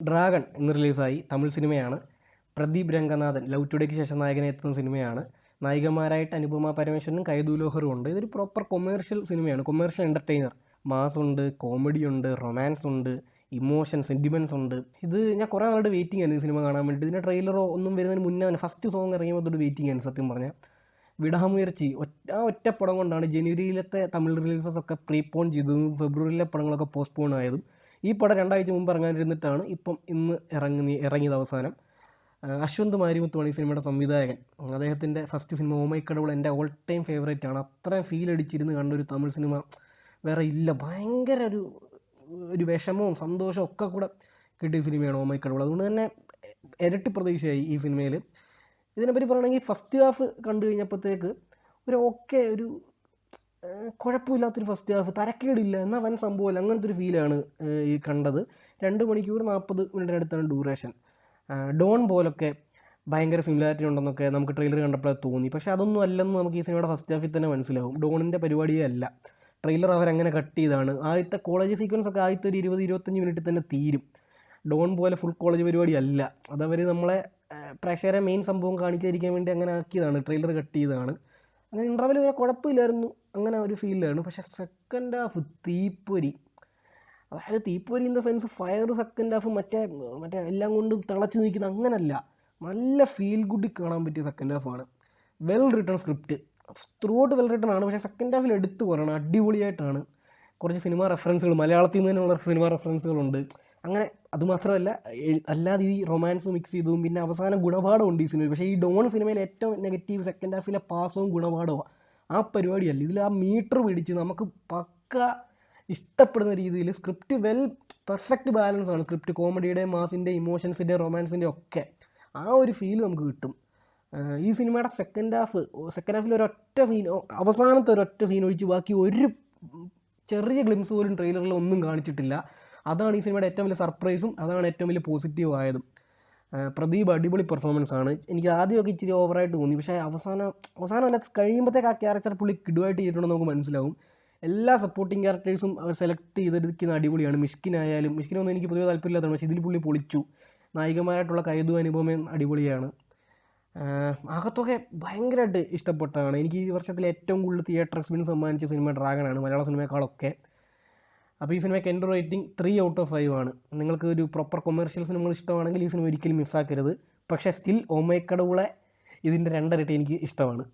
Dragon ഇന്ന് റിലീസായി. തമിഴ് സിനിമയാണ്. പ്രദീപ് രംഗനാഥൻ ലവ് ടുഡേക്ക് ശേഷം നായകനെ എത്തുന്ന സിനിമയാണ്. നായികമാരായിട്ട് അനുപമ പരമേശ്വരനും കൈതു ലോഹറും ഉണ്ട്. ഇതൊരു പ്രോപ്പർ കൊമേഴ്ഷ്യൽ സിനിമയാണ്. Commercial entertainer. മാസ് ഉണ്ട്, കോമഡി ഉണ്ട്, റൊമാൻസ് ഉണ്ട്, ഇമോഷൻ, സെൻറ്റിമെൻറ്റ്സ് ഉണ്ട്. ഇത് ഞാൻ കുറേ നാളുടെ വെയിറ്റിംഗ് ആയിരുന്നു ഈ സിനിമ കാണാൻ വേണ്ടി. ഇതിൻ്റെ ട്രെയിലറോ ഒന്നും വരുന്നതിന് മുന്നേ തന്നെ ഫസ്റ്റ് സോങ് ഇറങ്ങിയപ്പോൾ തൊട്ട് വെയിറ്റിംഗ് ആയിരുന്നു സത്യം പറഞ്ഞാൽ. വിടാമുയർച്ചി ആ ഒറ്റ പടം കൊണ്ടാണ് ജനുവരിയിലത്തെ തമിഴ് റിലീസസ് ഒക്കെ പ്രീപോൺ ചെയ്തതും ഫെബ്രുവരിയിലെ പടങ്ങളൊക്കെ പോസ്റ്റ്പോൺ ആയതും. ഈ പടം 2 ആഴ്ച മുമ്പ് ഇറങ്ങാനിരുന്നിട്ടാണ് ഇന്ന് ഇറങ്ങിയത് അവസാനം. അശ്വന്ത് മാരിമുത്തുമാണ് ഈ സിനിമയുടെ സംവിധായകൻ. അദ്ദേഹത്തിൻ്റെ ഫസ്റ്റ് സിനിമ ഓ മൈ കടവുൾ എൻ്റെ ഓൾ ടൈം ഫേവറേറ്റ് ആണ്. അത്രയും ഫീൽ അടിച്ചിരുന്ന് കണ്ടൊരു തമിഴ് സിനിമ വേറെ ഇല്ല. ഭയങ്കര ഒരു വിഷമവും സന്തോഷവും ഒക്കെ കൂടെ കിട്ടിയ സിനിമയാണ് ഓ മൈ കടവുൾ. അതുകൊണ്ട് തന്നെ ഇരട്ടി പ്രതീക്ഷയായി ഈ സിനിമയിൽ. ഇതിനെപ്പറ്റി പറയുകയാണെങ്കിൽ ഫസ്റ്റ് ഹാഫ് കണ്ടു കഴിഞ്ഞപ്പോഴത്തേക്ക് ഒരു കുഴപ്പമില്ലാത്തൊരു ഫസ്റ്റ് ഹാഫ്, തരക്കേടില്ല എന്നാൽ വൻ സംഭവമല്ല, അങ്ങനത്തെ ഒരു ഫീലാണ് ഈ കണ്ടത്. 2 മണിക്കൂർ 40 മിനിറ്റിനടുത്താണ് ഡ്യൂറേഷൻ. ഡോൺ പോലൊക്കെ ഭയങ്കര സിമിലാരിറ്റി ഉണ്ടെന്നൊക്കെ നമുക്ക് ട്രെയിലർ കണ്ടപ്പോൾ തോന്നി. പക്ഷേ അതൊന്നും അല്ലെന്ന് നമുക്ക് ഈ സിനിമയുടെ ഫസ്റ്റ് ഹാഫിൽ തന്നെ മനസ്സിലാവും. ഡോണിൻ്റെ പരിപാടിയേ അല്ല. ട്രെയിലർ അവരങ്ങനെ കട്ട് ചെയ്താണ്. ആദ്യത്തെ കോളേജ് സീക്വൻസ് ഒക്കെ ആദ്യത്തെ ഒരു 20-25 മിനിറ്റിൽ തന്നെ തീരും. ഡോൺ പോലെ ഫുൾ കോളേജ് പരിപാടി അല്ല. അതവർ നമ്മളെ പ്രേക്ഷകരെ മെയിൻ സംഭവം കാണിക്കാതിരിക്കാൻ വേണ്ടി അങ്ങനെ ആക്കിയതാണ്, ട്രെയിലർ കട്ട് ചെയ്തതാണ്. അങ്ങനെ ഇൻ്റർവെൽ വരെ കുഴപ്പമില്ലായിരുന്നു, അങ്ങനെ ഒരു ഫീലിലായിരുന്നു. പക്ഷേ സെക്കൻഡ് ഹാഫ് തീപ്പൊരി, അതായത് തീപ്പൊരി in the sense fire. Second half മറ്റേ എല്ലാം കൊണ്ടും തിളച്ച് നിൽക്കുന്ന അങ്ങനല്ല, നല്ല ഫീൽ ഗുഡ് കാണാൻ പറ്റിയ സെക്കൻഡ് ഹാഫാണ്. Well written script, throughout well written ആണ്. പക്ഷേ സെക്കൻഡ് ഹാഫിൽ എടുത്തു പറയണം, അടിപൊളിയായിട്ടാണ്. കുറച്ച് സിനിമ റെഫറൻസുകൾ, മലയാളത്തിൽ നിന്ന് തന്നെയുള്ള സിനിമ റെഫറൻസുകളുണ്ട്. അങ്ങനെ അതുമാത്രമല്ല, അല്ലാതെ ഈ റൊമാൻസ് മിക്സ് ചെയ്തതും പിന്നെ അവസാനം ഗുണപാഠമുണ്ട് ഈ സിനിമയിൽ. പക്ഷേ ഈ ഡോൺ സിനിമയിൽ ഏറ്റവും നെഗറ്റീവ് സെക്കൻഡ് ഹാഫിലെ പാസവും ഗുണപാഠവും ആ പരിപാടിയല്ല. ഇതിൽ ആ മീറ്റർ പിടിച്ച് നമുക്ക് പക്ക ഇഷ്ടപ്പെടുന്ന രീതിയിൽ സ്ക്രിപ്റ്റ് പെർഫെക്റ്റ് ബാലൻസ് ആണ്. സ്ക്രിപ്റ്റ് കോമഡിയുടെ, മാസിൻ്റെ, ഇമോഷൻസിൻ്റെ, റൊമാൻസിൻ്റെ ഒക്കെ ആ ഒരു ഫീൽ നമുക്ക് കിട്ടും. ഈ സിനിമയുടെ സെക്കൻഡ് ഹാഫിൽ ഒരൊറ്റ സീൻ, അവസാനത്തെ ഒരൊറ്റ സീൻ ഒഴിച്ച് ബാക്കി ഒരു ചെറിയ ഗ്ലിംസ് പോലും ട്രെയിലറിൽ ഒന്നും കാണിച്ചിട്ടില്ല. അതാണ് ഈ സിനിമയുടെ ഏറ്റവും വലിയ സർപ്രൈസും, അതാണ് ഏറ്റവും വലിയ പോസിറ്റീവ് ആയതും. പ്രദീപ് അടിപൊളി പെർഫോമൻസ് ആണ്. എനിക്ക് ആദ്യമൊക്കെ ഇച്ചിരി ഓവറായിട്ട് തോന്നി, പക്ഷേ അവസാനമല്ല കഴിയുമ്പോഴത്തേക്ക് ആ ക്യാരക്ടർ പുള്ളി കിടുവായിട്ട് ചെയ്തിട്ടുണ്ടെന്ന് നമുക്ക് മനസ്സിലാവും. എല്ലാ സപ്പോർട്ടിങ് ക്യാരക്ടേഴ്സും അവർ സെലക്ട് ചെയ്തിരിക്കുന്ന അടിപൊളിയാണ്. മിഷ്കിനൊന്നും എനിക്ക് പൊതുവെ താല്പര്യമില്ലാത്തതാണ്, പക്ഷേ ഇതിൽ പുള്ളി പൊളിച്ചു. നായികമാരായിട്ടുള്ള കൈതു അനുപമയും അടിപൊളിയാണ്. അകത്തൊക്കെ ഭയങ്കരമായിട്ട് ഇഷ്ടപ്പെട്ടതാണ്. എനിക്ക് ഈ വർഷത്തിൽ ഏറ്റവും കൂടുതൽ തിയേറ്റർ എക്സ്പീരിയൻസ് സമ്മാനിച്ച സിനിമ ഡ്രാഗണാണ്, മലയാള സിനിമയെക്കാളൊക്കെ. അപ്പോൾ ഈ സിനിമയ്ക്ക് എൻ്റെ റേറ്റിംഗ് 3 ഔട്ട് ഓഫ് 5 ആണ്. നിങ്ങൾക്ക് ഒരു പ്രോപ്പർ കൊമേഴ്ഷ്യൽ സിനിമകൾ ഇഷ്ടമാണെങ്കിൽ ഈ സിനിമ ഒരിക്കലും മിസ്സാക്കരുത്. പക്ഷേ സ്റ്റിൽ ഓ മൈ കടവുളെ ഇതിൻ്റെ 2 ഇരട്ടി എനിക്ക് ഇഷ്ടമാണ്.